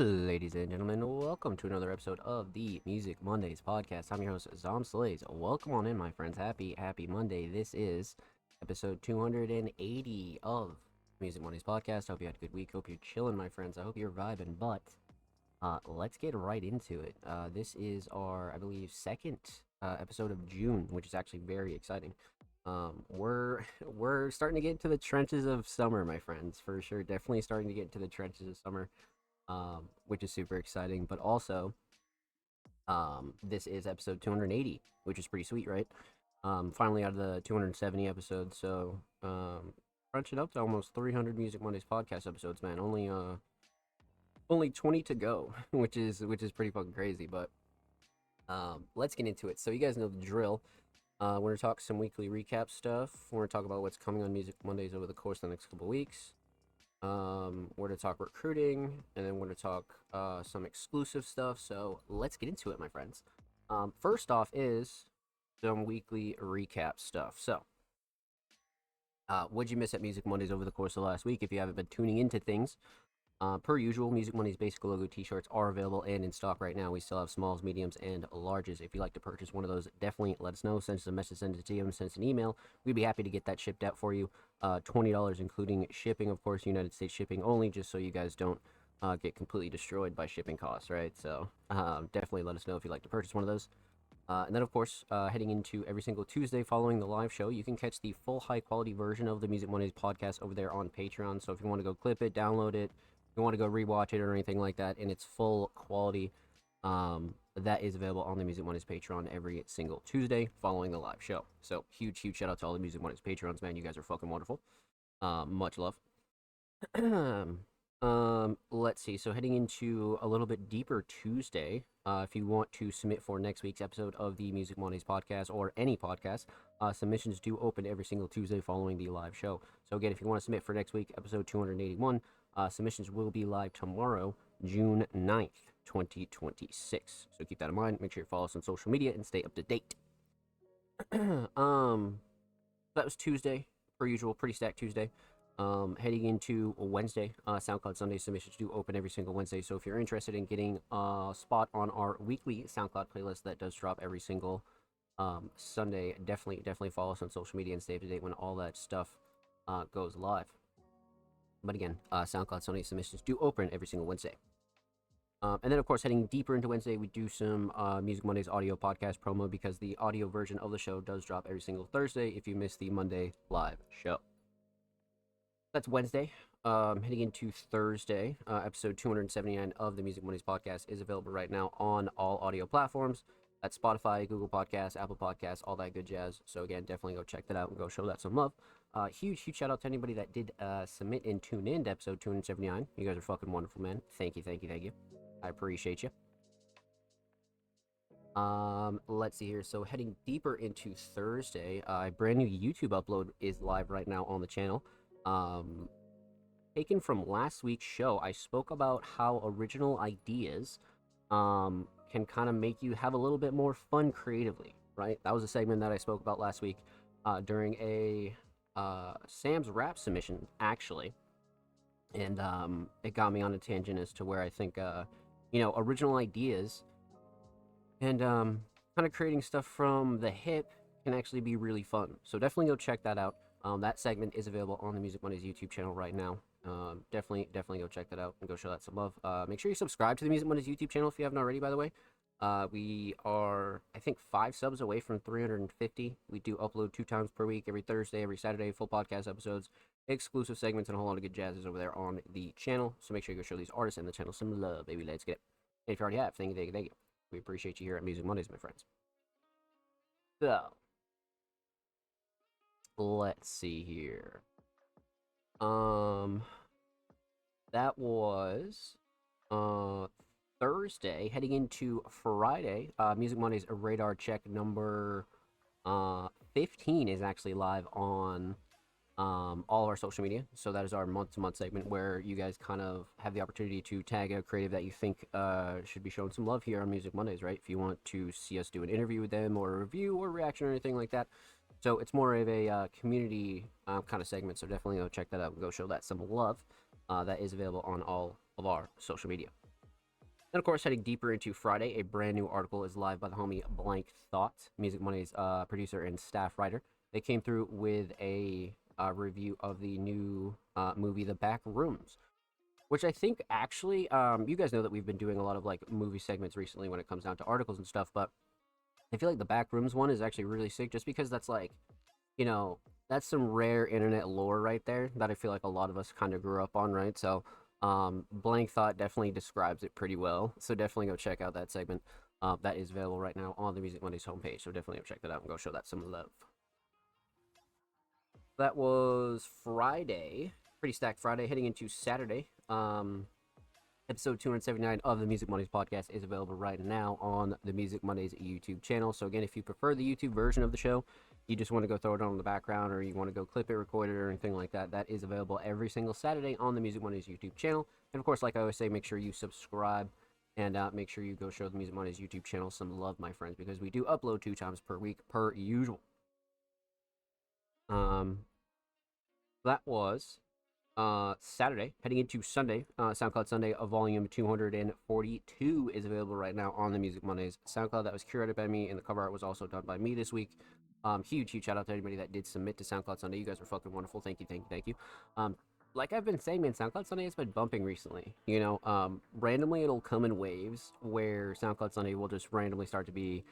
Ladies and gentlemen, welcome to another episode of the Music Mondays podcast. I'm your host, Zomb Slays. Welcome on in, my friends. Happy Monday. This is episode 280 of Music Mondays podcast. Hope you had a good week. Hope you're chilling, my friends. I hope you're vibing, but let's get right into it. This is our, I believe, second episode of June, which is actually very exciting. We're starting to get into the trenches of summer, my friends, for sure. Definitely starting to get into the trenches of summer, which is super exciting. But also, this is episode 280, which is pretty sweet, right? Finally out of the 270 episodes, so crunching up to almost 300 Music Mondays podcast episodes, man. Only 20 to go, which is pretty fucking crazy. But let's get into it. So you guys know the drill. We're gonna talk some weekly recap stuff. We're gonna talk about what's coming on Music Mondays over the course of the next couple weeks. We're gonna talk recruiting, and then we're gonna talk some exclusive stuff. So let's get into it, my friends. First off is some weekly recap stuff. So, what'd you miss at Music Mondays over the course of the last week? If you haven't been tuning into things, per usual, Music Money's basic logo t-shirts are available and in stock right now. We still have smalls, mediums, and larges. If you'd like to purchase one of those, definitely let us know. Send us a message, send it to you, send us an email. We'd be happy to get that shipped out for you. $20 including shipping, of course, United States shipping only, just so you guys don't get completely destroyed by shipping costs, right? So definitely let us know if you'd like to purchase one of those. And then, of course, heading into every single Tuesday following the live show, you can catch the full high-quality version of the Music Mondays podcast over there on Patreon. So if you want to go clip it, download it, you want to go rewatch it or anything like that in its full quality, that is available on the Music Mondays Patreon every single Tuesday following the live show. So huge shout out to all the Music Mondays Patrons, man. You guys are fucking wonderful. Much love. Let's see. So heading into a little bit deeper Tuesday, if you want to submit for next week's episode of the Music Mondays podcast or any podcast, submissions do open every single Tuesday following the live show. So again, if you want to submit for next week, episode 281, submissions will be live tomorrow, June 9th, 2026. So keep that in mind. Make sure you follow us on social media and stay up to date. That was Tuesday, per usual, pretty stacked Tuesday. Heading into Wednesday, SoundCloud Sunday submissions do open every single Wednesday. So if you're interested in getting a spot on our weekly SoundCloud playlist that does drop every single Sunday, definitely follow us on social media and stay up to date when all that stuff goes live. But again, SoundCloud Sunday submissions do open every single Wednesday. And then, of course, heading deeper into Wednesday, we do some Music Mondays audio podcast promo because the audio version of the show does drop every single Thursday if you miss the Monday live show. That's Wednesday. Heading into Thursday, episode 279 of the Music Mondays podcast is available right now on all audio platforms. That's Spotify, Google Podcasts, Apple Podcasts, all that good jazz. So again, definitely go check that out and go show that some love. Huge shout out to anybody that did submit and tune in to episode 279. You guys are fucking wonderful, man. Thank you. I appreciate you. Let's see here. So heading deeper into Thursday, a brand new YouTube upload is live right now on the channel. Taken from last week's show, I spoke about how original ideas can kind of make you have a little bit more fun creatively, right? That was a segment that I spoke about last week during a Sam's rap submission, actually. And it got me on a tangent as to where I think, original ideas and kind of creating stuff from the hip can actually be really fun. So definitely go check that out. That segment is available on the Music Mondays YouTube channel right now. Definitely go check that out and go show that some love. Make sure you subscribe to the Music Mondays YouTube channel if you haven't already, by the way. We are, I think, 5 subs away from 350. We do upload 2 times per week, every Thursday, every Saturday, full podcast episodes, exclusive segments, and a whole lot of good jazzes over there on the channel. So make sure you go show these artists and the channel some love, baby. Let's get it. And if you already have, thank you. We appreciate you here at Music Mondays, my friends. So, let's see here. That was Thursday. Heading into Friday, Music Mondays radar check number 15 is actually live on all of our social media. So that is our month-to-month segment where you guys kind of have the opportunity to tag a creative that you think should be shown some love here on Music Mondays, right? If you want to see us do an interview with them or a review or reaction or anything like that. So it's more of a community kind of segment. So definitely go check that out and go show that some love. That is available on all of our social media. Then, of course, heading deeper into Friday, a brand new article is live by the homie Blank Thought, Music Money's producer and staff writer. They came through with a review of the new movie, The Back Rooms, which I think actually, you guys know that we've been doing a lot of like movie segments recently when it comes down to articles and stuff, but I feel like the Back Rooms one is actually really sick just because that's like, you know, that's some rare internet lore right there that I feel like a lot of us kind of grew up on, right? So, Blank Thought definitely describes it pretty well. So definitely go check out that segment. That is available right now on the Music Mondays homepage. So definitely go check that out and go show that some love. That was Friday, pretty stacked Friday, heading into Saturday. Episode 279 of the Music Mondays podcast is available right now on the Music Mondays YouTube channel. So again, if you prefer the YouTube version of the show, you just want to go throw it on in the background, or you want to go clip it, record it, or anything like that, that is available every single Saturday on the Music Mondays YouTube channel. And of course, like I always say, make sure you subscribe and make sure you go show the Music Mondays YouTube channel some love, my friends, because we do upload 2 times per week per usual. That was Saturday. Heading into Sunday, SoundCloud Sunday, volume 242 is available right now on the Music Mondays SoundCloud. That was curated by me, and the cover art was also done by me this week. Huge shout out to anybody that did submit to SoundCloud Sunday. You guys are fucking wonderful. Thank you. Like I've been saying, man, SoundCloud Sunday has been bumping recently. You know, randomly it'll come in waves where SoundCloud Sunday will just randomly start to be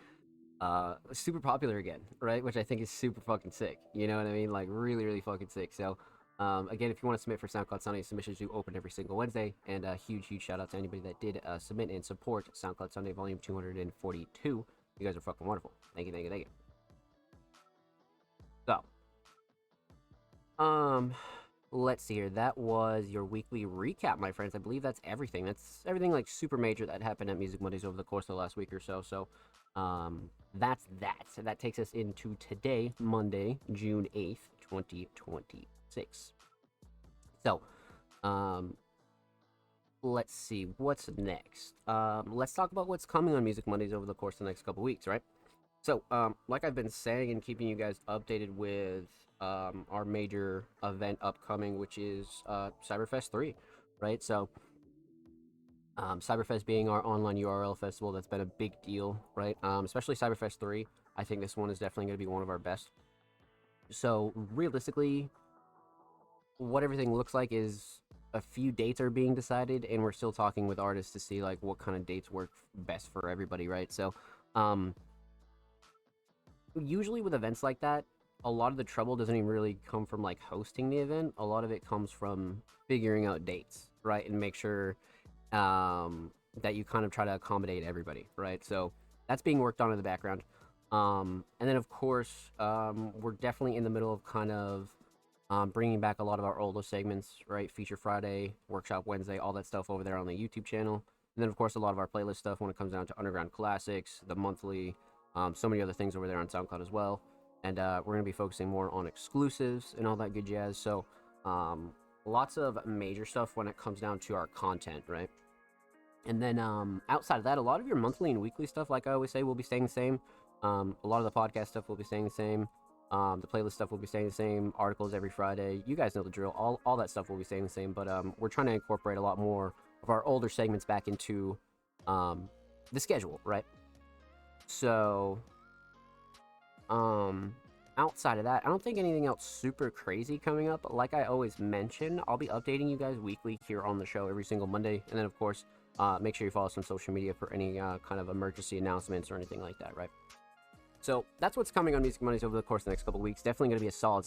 super popular again, right? Which I think is super fucking sick. You know what I mean? Like really fucking sick. So again, if you want to submit for SoundCloud Sunday, submissions do open every single Wednesday. And a huge shout out to anybody that did submit and support SoundCloud Sunday volume 242. You guys are fucking wonderful. Thank you. So, let's see here. That was your weekly recap, my friends. I believe that's everything. That's everything like super major that happened at Music Mondays over the course of the last week or so. So, that's that. So that takes us into today, Monday, June 8th, 2026. So, let's see what's next. Let's talk about what's coming on Music Mondays over the course of the next couple weeks, right? So, like I've been saying and keeping you guys updated with our major event upcoming, which is Cyberfest 3, right? So, Cyberfest being our online URL festival, that's been a big deal, right? Especially Cyberfest 3. I think this one is definitely going to be one of our best. So, realistically, what everything looks like is a few dates are being decided, and we're still talking with artists to see like what kind of dates work best for everybody, right? So, usually with events like that, a lot of the trouble doesn't even really come from like hosting the event. A lot of it comes from figuring out dates, right? And make sure that you kind of try to accommodate everybody, right? So that's being worked on in the background. And then of course, we're definitely in the middle of kind of bringing back a lot of our older segments, right? Feature Friday, Workshop Wednesday, all that stuff over there on the YouTube channel. And then of course, a lot of our playlist stuff when it comes down to Underground Classics, the monthly, so many other things over there on SoundCloud as well. And we're going to be focusing more on exclusives and all that good jazz. So lots of major stuff when it comes down to our content, right? And then outside of that, a lot of your monthly and weekly stuff, like I always say, will be staying the same. A lot of the podcast stuff will be staying the same. The playlist stuff will be staying the same. Articles every Friday. You guys know the drill. All that stuff will be staying the same. But we're trying to incorporate a lot more of our older segments back into the schedule, right? So, outside of that, I don't think anything else super crazy coming up. Like I always mention, I'll be updating you guys weekly here on the show every single Monday. And then, of course, make sure you follow us on social media for any kind of emergency announcements or anything like that, right? So that's what's coming on Music Mondays over the course of the next couple of weeks. Definitely going to be a solid summer.